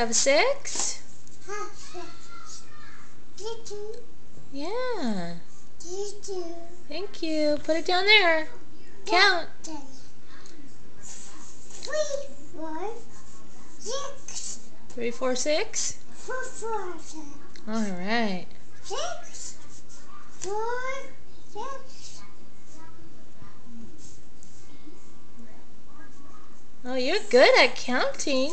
have a 6? Yeah. Thank you. Put it down there. Count. 3, 4, 6. 3, 4, 6? 4, 4, 6. All right. 6, 4, 6. Oh, you're good at counting.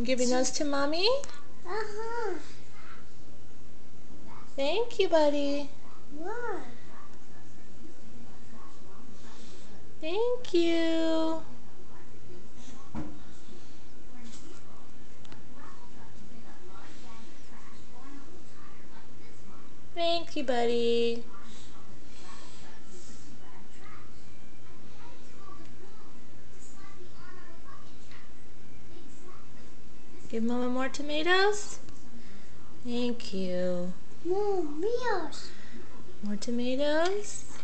Give your nose to Mommy. Thank you, buddy. What? Thank you. Thank you, buddy. Give Mama more tomatoes. Thank you. More meals. More tomatoes.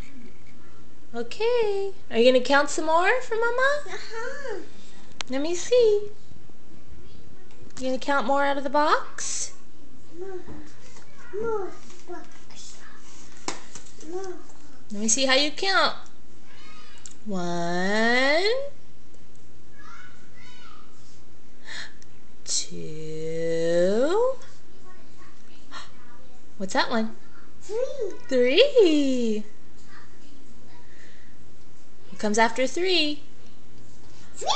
Okay. Are you going to count some more for Mama? Let me see. You going to count more out of the box? More box. More. Let me see how you count. 1, 2. What's that one? 3. What comes after 3? 3.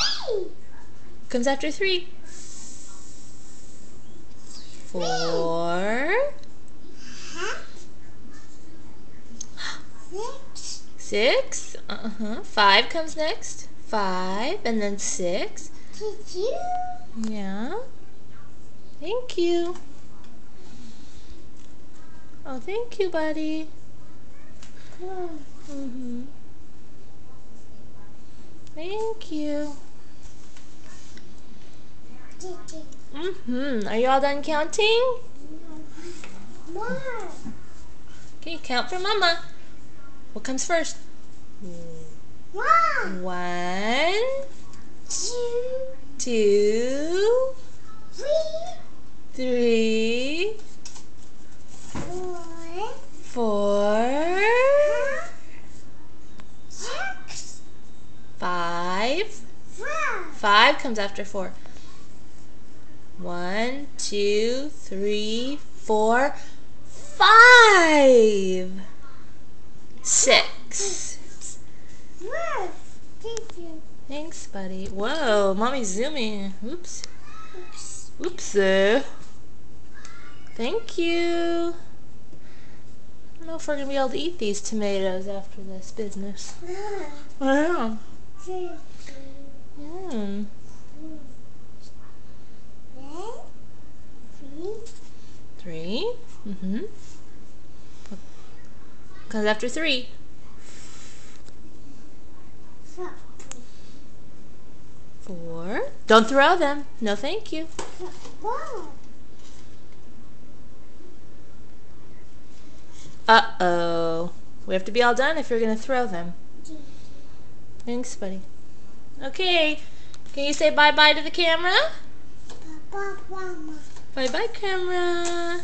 Comes after 3? 4. 6. 5 comes next. 5 and then 6. Yeah. Thank you. Oh, thank you, buddy. Thank you. Are you all done counting? More. Okay, count for Mama. What comes first? 1, 1, 2, 2, 3, 3, 4, 4, 6, 5. 5. 5 comes after 4. 1, 2, 3, 4, 5. 6. Thanks, buddy. Whoa, Mommy's zooming. Oops. Oops. Thank you. I don't know if we're going to be able to eat these tomatoes after this business. Wow. 3. Comes after 3. 4. Don't throw them. No, thank you. Uh-oh. We have to be all done if you're going to throw them. Thanks, buddy. Okay. Can you say bye-bye to the camera? Bye-bye, Mama. Bye-bye, camera.